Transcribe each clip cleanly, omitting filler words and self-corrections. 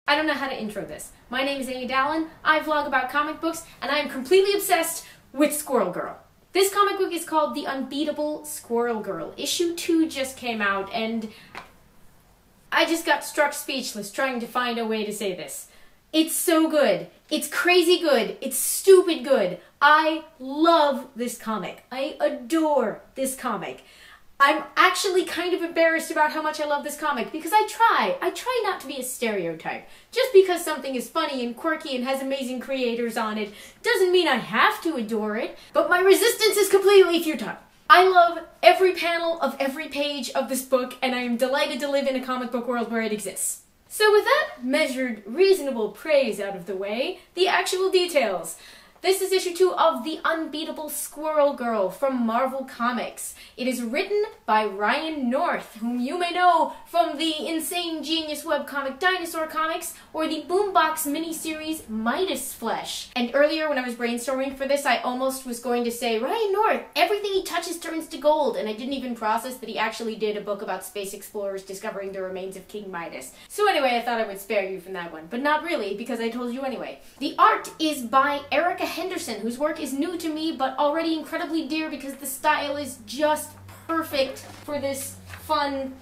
I don't know how to intro this. My name is Dallen, I vlog about comic books, and I am completely obsessed with Squirrel Girl. This comic book is called The Unbeatable Squirrel Girl. Issue 2 just came out, and I just got struck speechless trying to find a way to say this. It's so good. It's crazy good. It's stupid good. I love this comic. I adore this comic. I'm actually kind of embarrassed about how much I love this comic because I try not to be a stereotype. Just because something is funny and quirky and has amazing creators on it doesn't mean I have to adore it, but my resistance is completely futile. I love every panel of every page of this book, and I am delighted to live in a comic book world where it exists. So with that measured, reasonable praise out of the way, the actual details. This is issue 2 of The Unbeatable Squirrel Girl from Marvel Comics. It is written by Ryan North, whom you may know from the insane genius webcomic Dinosaur Comics or the Boombox miniseries Midas Flesh. And earlier when I was brainstorming for this, I almost was going to say, Ryan North, everything he touches turns to gold, and I didn't even process that he actually did a book about space explorers discovering the remains of King Midas. So anyway, I thought I would spare you from that one, but not really, because I told you anyway. The art is by Erica Henderson, whose work is new to me, but already incredibly dear because the style is just perfect for this fun,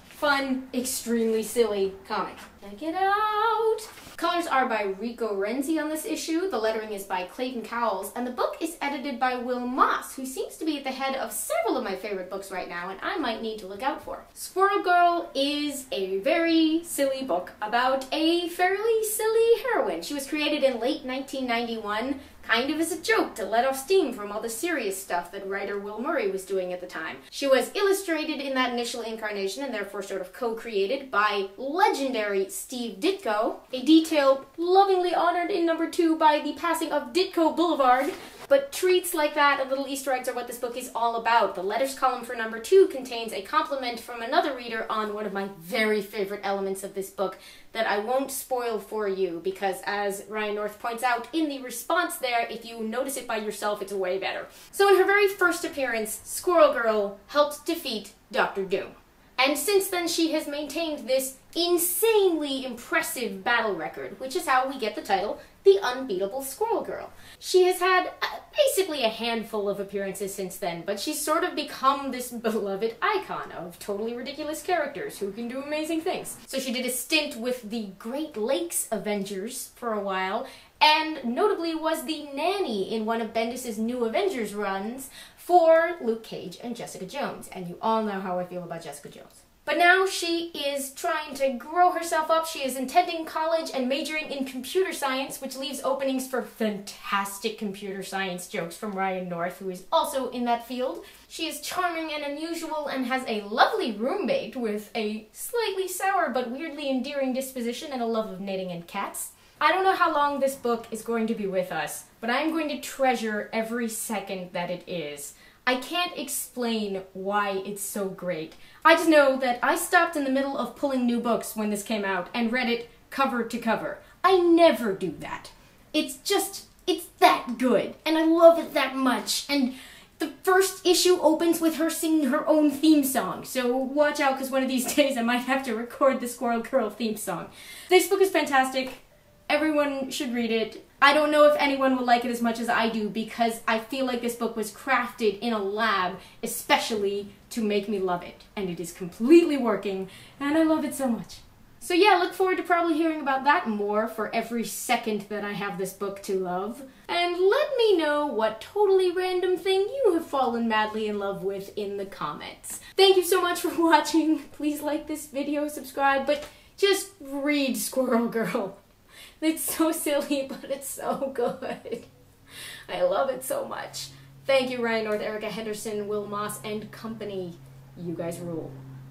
extremely silly comic. Check it out! Colors are by Rico Renzi on this issue, the lettering is by Clayton Cowles, and the book is edited by Will Moss, who seems to be at the head of several of my favorite books right now, and I might need to look out for. Squirrel Girl is a very silly book about a fairly silly heroine. She was created in late 1991, kind of as a joke to let off steam from all the serious stuff that writer Will Murray was doing at the time. She was illustrated in that initial incarnation and therefore sort of co-created by legendary Steve Ditko, a detail lovingly honored in number 2 by the passing of Ditko Boulevard. But treats like that and little Easter eggs are what this book is all about. The letters column for number 2 contains a compliment from another reader on one of my very favorite elements of this book that I won't spoil for you because, as Ryan North points out in the response there, if you notice it by yourself, it's way better. So in her very first appearance, Squirrel Girl helped defeat Dr. Doom. And since then, she has maintained this insanely impressive battle record, which is how we get the title, The Unbeatable Squirrel Girl. She has had basically a handful of appearances since then, but she's sort of become this beloved icon of totally ridiculous characters who can do amazing things. So she did a stint with the Great Lakes Avengers for a while, and notably was the nanny in one of Bendis' New Avengers runs for Luke Cage and Jessica Jones, and you all know how I feel about Jessica Jones. But now she is trying to grow herself up. She is attending college and majoring in computer science, which leaves openings for fantastic computer science jokes from Ryan North, who is also in that field. She is charming and unusual and has a lovely roommate with a slightly sour but weirdly endearing disposition and a love of knitting and cats. I don't know how long this book is going to be with us, but I'm going to treasure every second that it is. I can't explain why it's so great. I just know that I stopped in the middle of pulling new books when this came out and read it cover to cover. I never do that. It's that good, and I love it that much, and the first issue opens with her singing her own theme song, so watch out because one of these days I might have to record the Squirrel Girl theme song. This book is fantastic. Everyone should read it. I don't know if anyone will like it as much as I do because I feel like this book was crafted in a lab especially to make me love it. And it is completely working, and I love it so much. So yeah, look forward to probably hearing about that more for every second that I have this book to love. And let me know what totally random thing you have fallen madly in love with in the comments. Thank you so much for watching. Please like this video, subscribe, but just read Squirrel Girl. It's so silly, but it's so good. I love it so much. Thank you, Ryan North, Erica Henderson, Will Moss, and company. You guys rule.